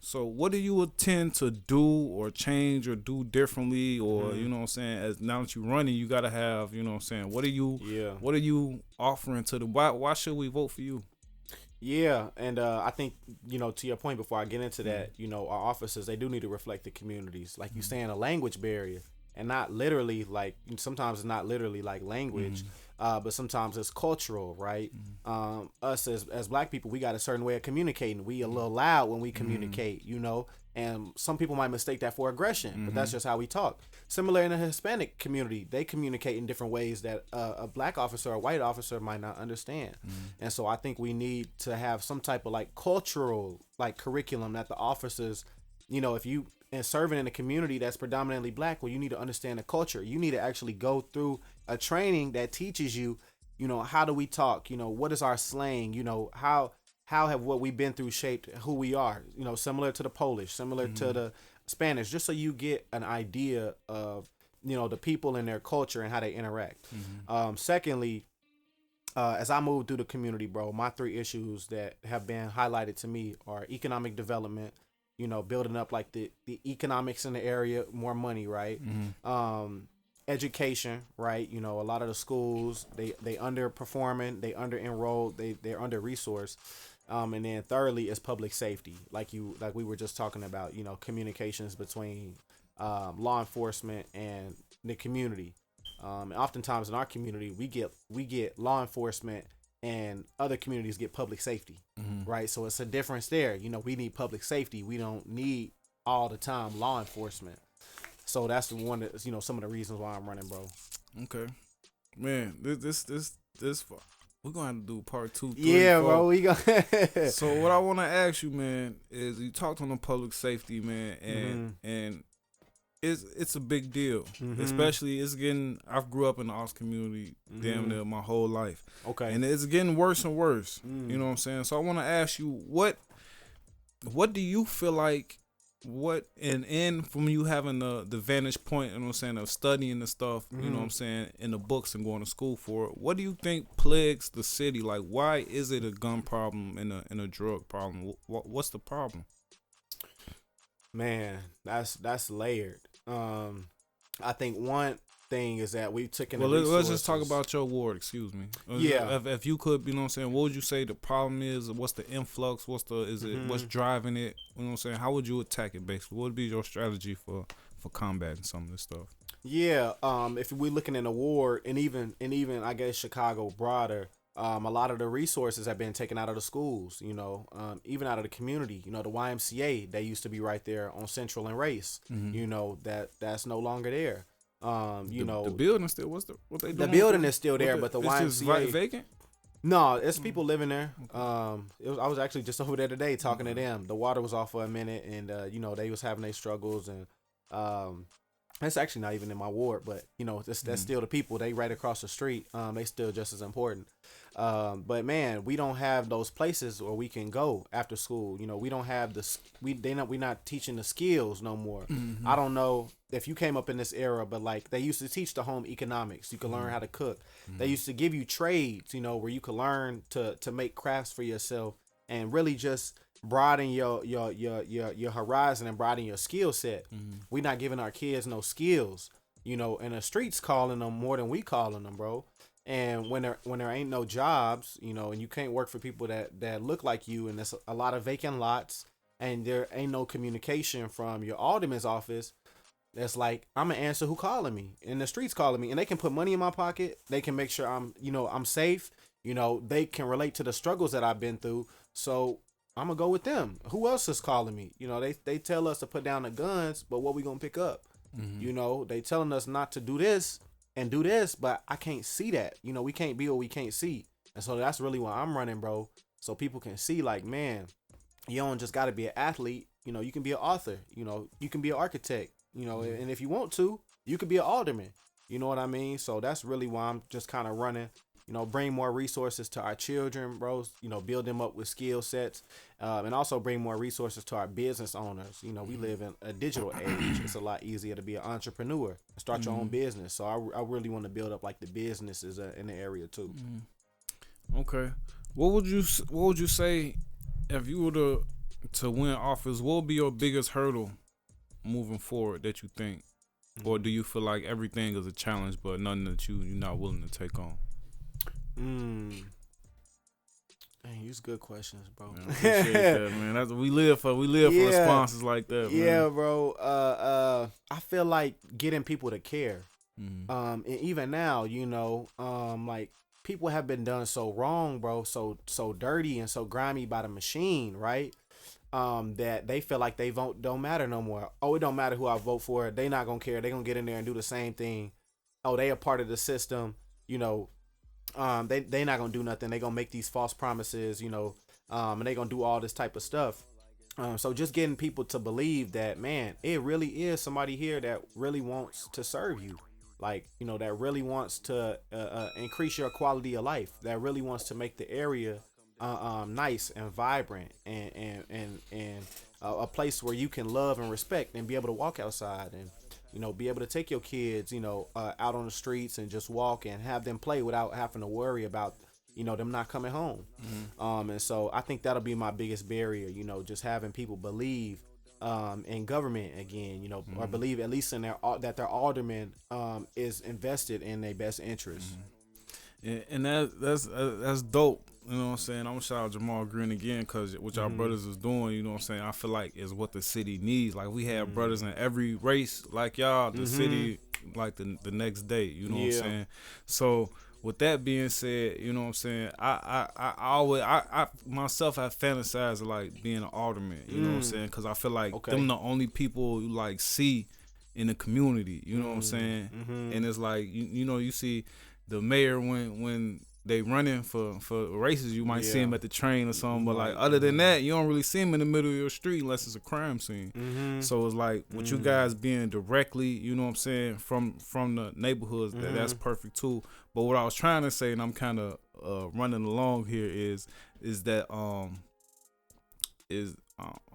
So what do you intend to do or change or do differently, or you know what I'm saying? As now that you're running, you gotta have, you know what I'm saying. What are you offering to the? Why should we vote for you? Yeah, and I think, to your point, before I get into that, our officers, they do need to reflect the communities, like you saying, a language barrier, and not literally like, sometimes it's not literally like language, but sometimes it's cultural, right? Us as black people, we got a certain way of communicating. We a little loud when we communicate, and some people might mistake that for aggression, but that's just how we talk. Similar in the Hispanic community, they communicate in different ways that a black officer or a white officer might not understand. And so I think we need to have some type of like cultural like curriculum that the officers, if you and serving in a community that's predominantly black, well, you need to understand the culture. You need to actually go through a training that teaches you, how do we talk? What is our slang? How have what we've been through shaped who we are? Similar to the Polish, similar to the Spanish, just so you get an idea of, the people and their culture and how they interact. Secondly, as I move through the community, bro, my 3 issues that have been highlighted to me are economic development, building up like the economics in the area, more money, right? Education, right? A lot of the schools, they underperforming, they under enrolled, they're under resourced. And then thirdly is public safety, like we were just talking about, communications between law enforcement and the community. And oftentimes in our community, we get law enforcement, and other communities get public safety, right? So it's a difference there. We need public safety. We don't need all the time law enforcement. So that's the one that, some of the reasons why I'm running, bro. Okay, man, this we're gonna have to do part 2, 3, yeah, 4. bro. We gonna. So what I want to ask you, man, is you talked on the public safety, man, and it's a big deal, especially I grew up in the arts community damn near my whole life. Okay. And it's getting worse and worse. You know what I'm saying? So I want to ask you, what do you feel like, and from you having the vantage point, you know what I'm saying, of studying the stuff, you know what I'm saying, in the books and going to school for it, what do you think plagues the city? Like, why is it a gun problem and a drug problem? What's the problem? Man, that's layered. I think one thing is that we took in. Well, let's just talk about your ward. Excuse me. Yeah. If you could, you know what I'm saying, what would you say the problem is? What's the influx? What's driving it? You know what I'm saying? How would you attack it? Basically, what would be your strategy for combating some of this stuff? Yeah. If we're looking in the ward, and even I guess Chicago broader. A lot of the resources have been taken out of the schools, even out of the community. The YMCA, they used to be right there on Central and Race. That's no longer there. The building still, what they doing? The building is still there, but the YMCA just vacant. No, it's people living there. I was actually just over there today talking to them. The water was off for a minute, and they was having their struggles, and that's actually not even in my ward, but that's still the people. They right across the street. They still just as important. But man, we don't have those places where we can go after school. We don't have we're not teaching the skills no more. I don't know if you came up in this era, but like they used to teach the home economics. You could learn how to cook. They used to give you trades, where you could learn to make crafts for yourself and really just broaden your horizon and broaden your skill set. We're not giving our kids no skills, and the streets calling them more than we calling them, bro. And when there ain't no jobs, and you can't work for people that look like you, and there's a lot of vacant lots, and there ain't no communication from your alderman's office, that's like, I'm gonna answer who calling me, and the streets calling me, and they can put money in my pocket. They can make sure I'm safe. They can relate to the struggles that I've been through. So I'm gonna go with them. Who else is calling me? They tell us to put down the guns, but what we gonna pick up? They telling us not to do this and do this, but I can't see that. We can't be what we can't see. And so that's really why I'm running, bro. So people can see, like, man, you don't just gotta be an athlete. You can be an author. You can be an architect. And if you want to, you could be an alderman. You know what I mean? So that's really why I'm just kind of running. Bring more resources to our children, bro. Build them up with skill sets, and also bring more resources to our business owners. We live in a digital age. It's a lot easier to be an entrepreneur and start your own business. So I really want to build up like the businesses in the area too. Okay, what would you say if you were to to win office, what would be your biggest hurdle moving forward that you think? Or do you feel like everything is a challenge, but nothing that you're not willing to take on? Man, these good questions, bro. Man, I appreciate that, man. That's what we live for. We live for responses like that, man. Yeah, bro. I feel like getting people to care. And even now, like people have been done so wrong, bro, so dirty and so grimy by the machine, right? That they feel like they vote don't matter no more. Oh, it don't matter who I vote for. They not gonna care. They gonna get in there and do the same thing. Oh, they a part of the system. They not gonna do nothing. They gonna make these false promises, and they gonna do all this type of stuff. So just getting people to believe that, man, it really is somebody here that really wants to serve you. Like, that really wants to increase your quality of life, that really wants to make the area nice and vibrant and a place where you can love and respect and be able to walk outside and, be able to take your kids, out on the streets and just walk and have them play without having to worry about, them not coming home. And so I think that'll be my biggest barrier, just having people believe in government again, or believe at least in that their alderman is invested in their best interest. And that's dope. You know what I'm saying? I'm gonna shout out Jamal Green again, because what y'all brothers is doing, you know what I'm saying, I feel like is what the city needs. Like, we have brothers in every race like y'all, the city, like the next day, you know what I'm saying? So with that being said, you know what I'm saying, I myself have fantasized of like being an alderman, you know what I'm saying, because I feel like them the only people you like see in the community, you know what I'm saying? And it's like, you see the mayor when they running for races, you might see him at the train or something, but like other than that, you don't really see him in the middle of your street unless it's a crime scene. So it's like with you guys being directly, you know what I'm saying, from the neighborhoods, that's perfect too. But what I was trying to say, and I'm kind of running along here, is that I'm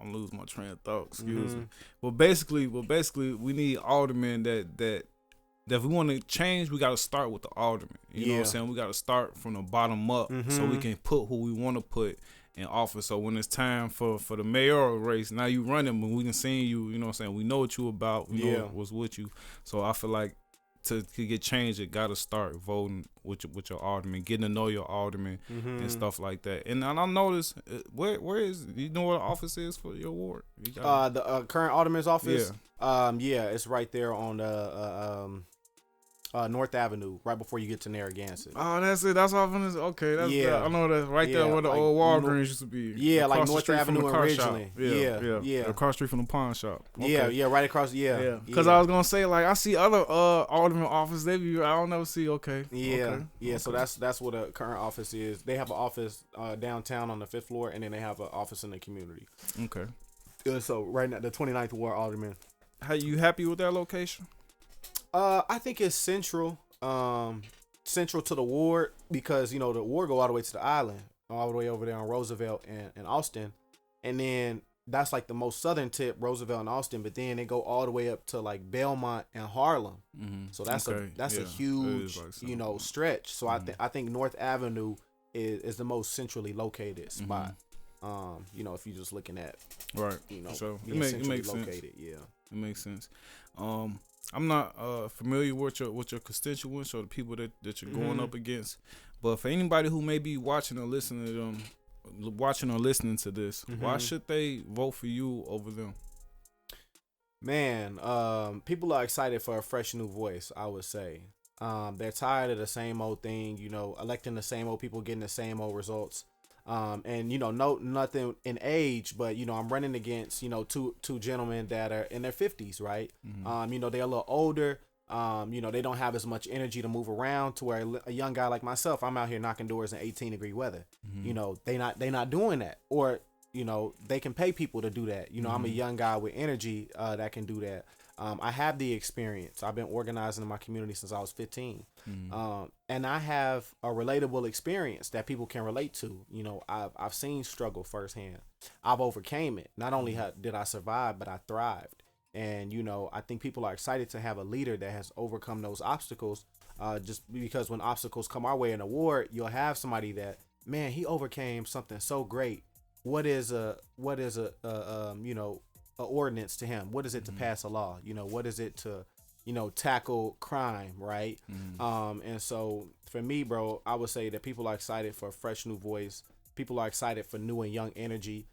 losing my train of thought. Excuse me. Well, basically, we need aldermen that if we want to change, we got to start with the alderman. You know what I'm saying? We got to start from the bottom up so we can put who we want to put in office. So when it's time for the mayoral race, now you running, but we can see you, you know what I'm saying? We know what you about. We know what's with you. So I feel like to get changed, it got to start voting with your alderman, getting to know your alderman and stuff like that. And I noticed, where is, you know what the office is for your ward? The current alderman's office? Yeah, it's right there on North Avenue, right before you get to Narragansett. Oh, that's it. That's off in this. Okay, that's I know that right there where the old Walgreens used to be. Yeah, like North Avenue originally. Yeah. Across the street from the pawn shop. Okay. Yeah, right across. Yeah. Because I was gonna say, like, I see other alderman office. I don't never see. Okay. So that's what the current office is. They have an office downtown on the 5th floor, and then they have an office in the community. Okay. So right now, the 29th Ward alderman. How you happy with that location? I think it's central to the ward, because the ward go all the way to the island, all the way over there on Roosevelt and Austin, and then that's like the most southern tip, Roosevelt and Austin, but then they go all the way up to like Belmont and Harlem. So that's a huge stretch. So I think North Avenue is the most centrally located spot. If you're just looking at so it makes sense. Located, it makes sense. I'm not familiar with your constituents or the people that you're going up against, but for anybody who may be watching or listening to this, why should they vote for you over them? Man, people are excited for a fresh new voice, I would say. They're tired of the same old thing, electing the same old people, getting the same old results. And nothing in age, but I'm running against two gentlemen that are in their 50s, right? They're a little older. They don't have as much energy to move around, to where a young guy like myself, I'm out here knocking doors in 18-degree weather. They not doing that, or they can pay people to do that. I'm a young guy with energy that can do that. I have the experience. I've been organizing in my community since I was 15. And I have a relatable experience that people can relate to. I've seen struggle firsthand. I've overcame it. Not only did I survive, but I thrived. And, I think people are excited to have a leader that has overcome those obstacles. Just because when obstacles come our way in a ward, you'll have somebody that, man, he overcame something so great. what is a ordinance to him? What is it to pass a law? What is it to tackle crime, right? And so for me, bro, I would say that people are excited for a fresh new voice. People are excited for new and young energy.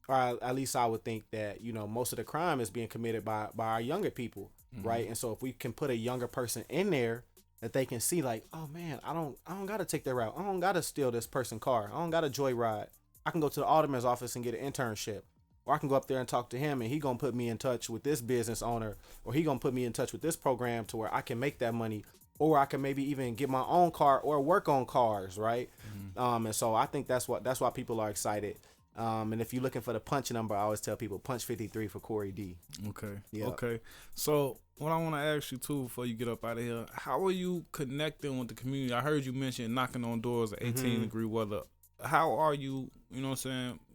Or at least I would think that, most of the crime is being committed by our younger people, right? And so if we can put a younger person in there that they can see like, oh man, I don't got to take that route. I don't got to steal this person's car. I don't got to joyride. I can go to the Alderman's office and get an internship. Or I can go up there and talk to him and he going to put me in touch with this business owner, or he going to put me in touch with this program to where I can make that money, or I can maybe even get my own car or work on cars, right? And so I think that's why people are excited. And if you're looking for the punch number, I always tell people punch 53 for Corey D. Okay. Yep. Okay. So what I want to ask you too before you get up out of here, how are you connecting with the community? I heard you mention knocking on doors at 18 degree weather. How are you,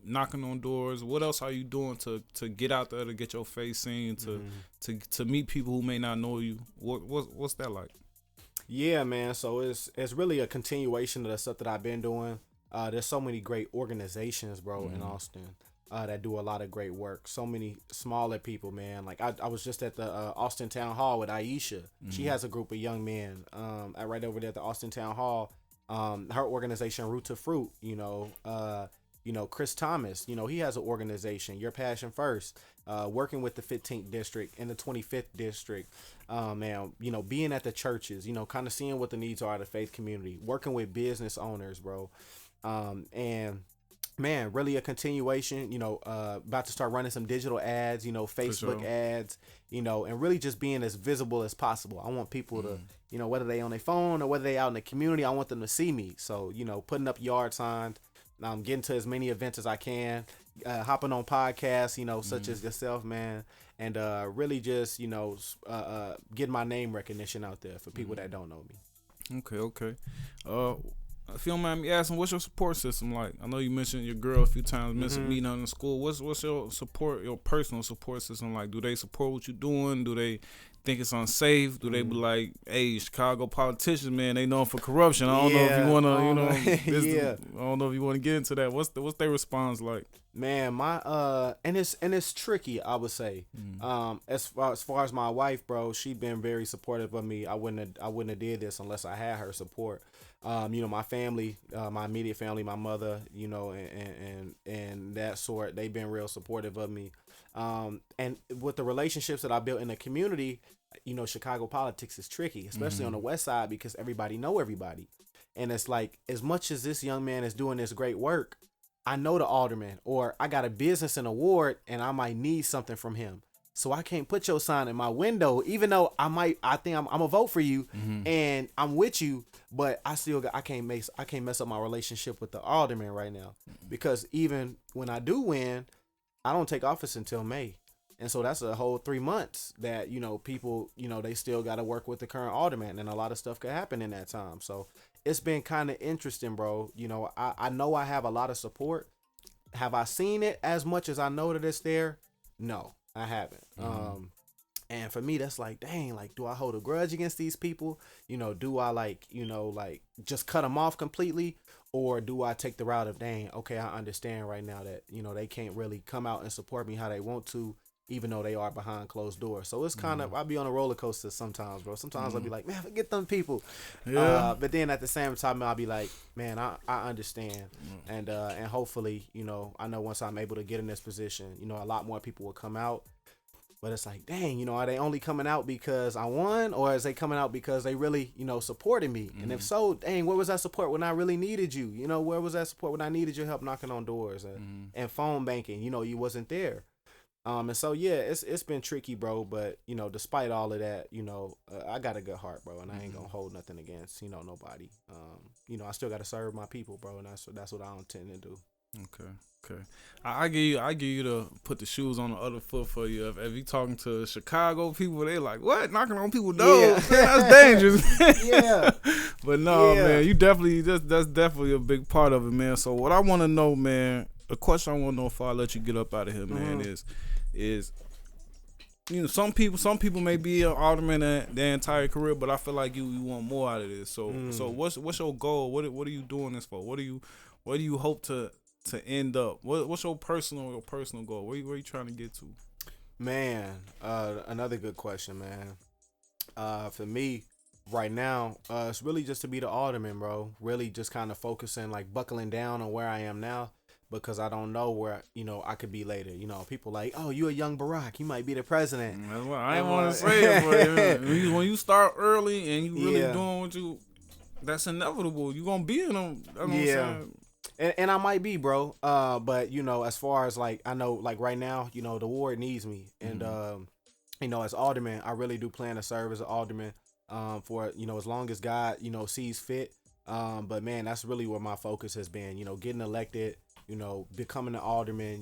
knocking on doors? What else are you doing to get out there, to get your face seen, to meet people who may not know you? What's that like? Yeah, man. So it's really a continuation of the stuff that I've been doing. There's so many great organizations, bro, in Austin that do a lot of great work. So many smaller people, man. Like I was just at the Austin Town Hall with Aisha. She has a group of young men right over there at the Austin Town Hall. Her organization, Root to Fruit, Chris Thomas, he has an organization, Your Passion First, working with the 15th district and the 25th district, man, being at the churches, kind of seeing what the needs are of the faith community, working with business owners, bro. And man, really a continuation, about to start running some digital ads, Facebook ads, and really just being as visible as possible. I want people to, whether they on their phone or whether they out in the community, I want them to see me. So, putting up yard signs, getting to as many events as I can, hopping on podcasts, such as yourself, man, and really just, getting my name recognition out there for people that don't know me. Okay. If you don't mind me asking, what's your support system like? I know you mentioned your girl a few times, meeting her in school. What's your personal support system like? Do they support what you're doing? Do they think it's unsafe? Do they be like, hey, Chicago politicians, man, they known for corruption. I don't know if you want to, I don't know if you want to get into that. What's their response like? Man, my and it's tricky, I would say. As far as my wife, bro, she been very supportive of me. I wouldn't have did this unless I had her support. My family, my immediate family, my mother, and that sort, they've been real supportive of me. And with the relationships that I built in the community, Chicago politics is tricky, especially on the west side, because everybody know everybody. And it's like, as much as this young man is doing this great work, I know the alderman, or I got a business in a ward and I might need something from him. So I can't put your sign in my window, even though I think I'm gonna vote for you and I'm with you, but I can't mess up my relationship with the alderman right now, because even when I do win, I don't take office until May. And so that's a whole 3 months that, people, they still got to work with the current alderman, and a lot of stuff could happen in that time. So it's been kind of interesting, bro. I know I have a lot of support. Have I seen it as much as I know that it's there? No, I haven't. And for me, that's like, dang, like, do I hold a grudge against these people? Do I just cut them off completely? Or do I take the route of, dang, okay, I understand right now that, they can't really come out and support me how they want to, even though they are behind closed doors. So it's kind of, I'll be on a roller coaster sometimes, bro. Sometimes I'll be like, man, forget them people. Yeah. But then at the same time, I'll be like, man, I understand. And hopefully, I know once I'm able to get in this position, a lot more people will come out. But it's like, dang, are they only coming out because I won, or is they coming out because they really, supported me? And if so, dang, where was that support when I really needed you? Where was that support when I needed your help knocking on doors and phone banking? You wasn't there. And so, yeah, it's been tricky, bro. But, despite all of that, I got a good heart, bro. And I ain't going to hold nothing against, nobody. I still got to serve my people, bro. And that's what I intend to do. Okay. I give you to put the shoes on the other foot for you. If you talking to Chicago people, they like, what? Knocking on people's doors? Yeah. That's dangerous. Yeah. But no, man, you definitely, that's definitely a big part of it, man. So what I want to know, man, the question I want to know before I let you get up out of here, man, is some people may be an alderman their entire career, but I feel like you want more out of this. So what's your goal? What are you doing this for? What do you hope to to end up? What's your personal goal? Where you trying to get to? Man, another good question, man. For me, right now, it's really just to be the alderman, bro. Really just kind of focusing, like buckling down on where I am now, because I don't know where, I could be later. People like, oh, you a young Barack, you might be the president. That's what I ain't want to say it, but when you start early and you really doing what you, that's inevitable. You gonna be in them. That's what I'm saying. And I might be, bro. But as far as like, I know, like right now, the ward needs me, and as alderman, I really do plan to serve as an alderman, for as long as God, sees fit. But man, that's really where my focus has been. Getting elected, becoming an alderman,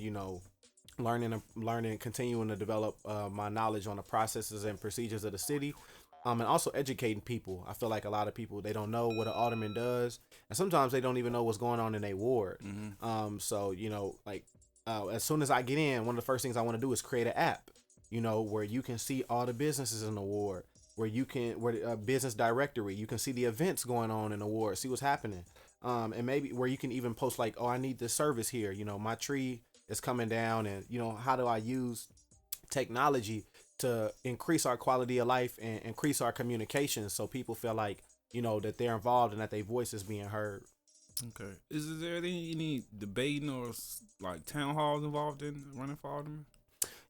learning, continuing to develop my knowledge on the processes and procedures of the city. And also educating people. I feel like a lot of people, they don't know what an alderman does, and sometimes they don't even know what's going on in their ward. So as soon as I get in, one of the first things I want to do is create an app, where you can see all the businesses in the ward, where business directory, you can see the events going on in the ward, see what's happening, and maybe where you can even post like, oh, I need this service here. My tree is coming down, and how do I use technology to increase our quality of life and increase our communication, so people feel like that they're involved and that their voice is being heard. Okay. Is there any debating or like town halls involved in running for alderman?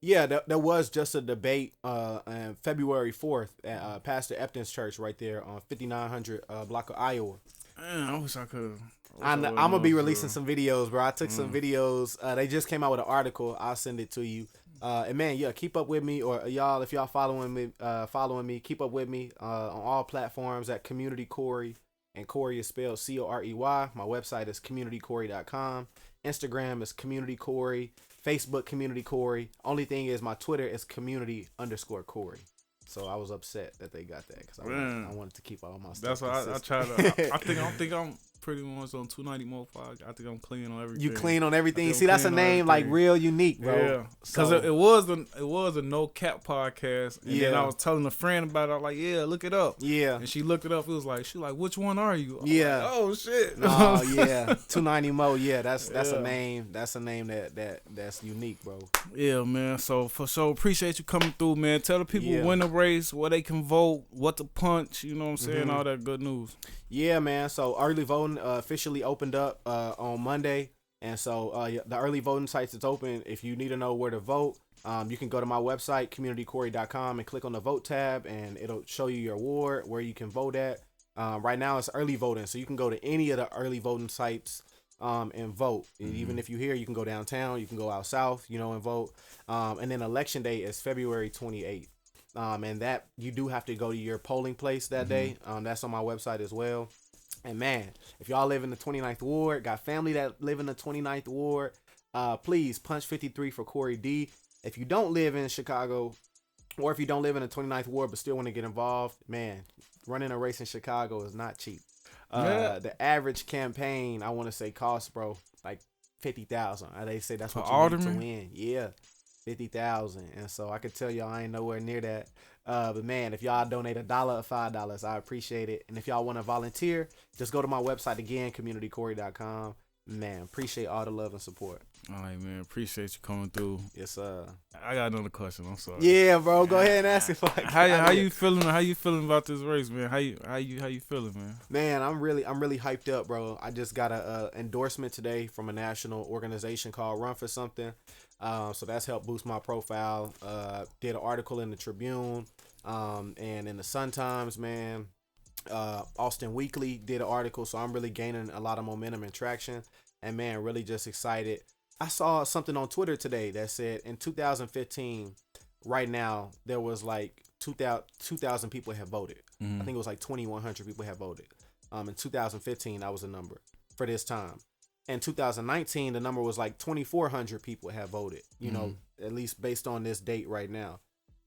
Yeah, there was just a debate on February 4th at Pastor Epton's church right there on 5900 block of Iowa. Man, I wish I could. I'm gonna be releasing some videos, bro. I took some videos. They just came out with an article. I'll send it to you. And man, keep up with me, or y'all, if y'all following me, keep up with me on all platforms at Community Corey, and Corey is spelled Corey. My website is communitycorey.com. Instagram is Community Corey. Facebook Community Corey. Only thing is my Twitter is community_Corey. So I was upset that they got that, because I wanted to keep all my stuff. That's why I try to. I think I'm pretty much on 290 Mo 5. I think I'm clean on everything. You clean on everything. See, that's a name like real unique, bro. Yeah, because it was a no cap podcast, and then I was telling a friend about it. I was like, yeah, look it up. Yeah, and she looked it up. It was like, which one are you? Like, oh shit. Oh yeah, 290 Mo. Yeah, that's a name. That's a name that's unique, bro. Yeah, man. So for sure, appreciate you coming through, man. Tell the people when to race, where they can vote, what to punch. You know what I'm saying? All that good news. Yeah, man. So early voting officially opened up on Monday, and so the early voting sites is open. If you need to know where to vote, you can go to my website, communitycorey.com, and click on the vote tab, and it'll show you your ward where you can vote at. Right now it's early voting, so you can go to any of the early voting sites and vote. Even if you're here, you can go downtown, you can go out south, and vote. And then election day is February 28th. And that you do have to go to your polling place that day. That's on my website as well. And man, if y'all live in the 29th ward, got family that live in the 29th ward, please punch 53 for Corey D. If you don't live in Chicago, or if you don't live in the 29th ward but still want to get involved, man, running a race in Chicago is not cheap. The average campaign, I want to say, costs, bro, like $50,000. They say that's what you need to win. Yeah. 50,000, and so I could tell y'all I ain't nowhere near that. But man, if y'all donate $1 or $5, I appreciate it. And if y'all want to volunteer, just go to my website again, communitycorey.com. Man, appreciate all the love and support. All right, man. Appreciate you coming through. Yes, I got another question. I'm sorry. Yeah, bro. Go ahead and ask it. How you feeling? How you feeling about this race, man? How you feeling, man? Man, I'm really hyped up, bro. I just got a endorsement today from a national organization called Run for Something. So that's helped boost my profile. Did an article in the Tribune, and in the Sun Times, man. Austin Weekly did an article, so I'm really gaining a lot of momentum and traction. And man, really just excited. I saw something on Twitter today that said in 2015, right now, there was like 2,000 people have voted. I think it was like 2,100 people have voted. In 2015, that was the number for this time. In 2019, the number was like 2,400 people have voted, at least based on this date right now.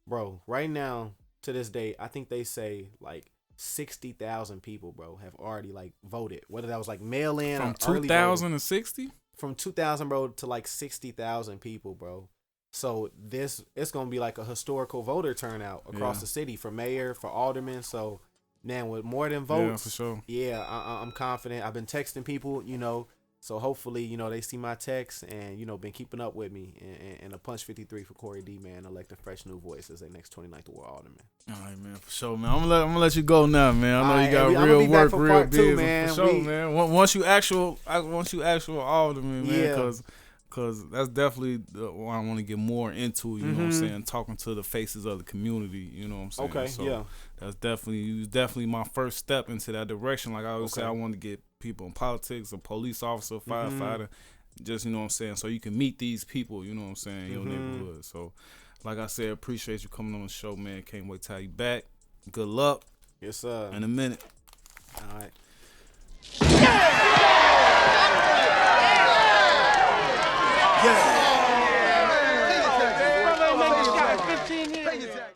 Bro, right now, to this date, I think they say like 60,000 people, bro, have already like voted. Whether that was like mail-in from or early 2,060? From 2,000, bro, to like 60,000 people, bro. So it's going to be like a historical voter turnout across the city for mayor, for alderman. So, man, with more than votes, for sure. Yeah, I'm confident. I've been texting people, So hopefully, you know, they see my text and, you know, been keeping up with me. And a punch 53 for Corey D, man, elect a fresh new voice as their next 29th Ward Alderman. All right, man, for sure, man. I'm gonna let you go now, man. I know you got I'm real be work, back for real part 2, business, man. for sure, man. Once you actual Alderman, man, Yeah. Cause that's definitely what I want to get more into. You know what I'm saying? Talking to the faces of the community. You know what I'm saying? Okay, so yeah. That's definitely my first step into that direction. Like I always say, I want to get people in politics, a police officer, firefighter. Just, you know what I'm saying? So you can meet these people, you know what I'm saying, in your neighborhood. So, like I said, appreciate you coming on the show, man. Can't wait to have you back. Good luck. Yes, sir. In a minute. All right. Yeah.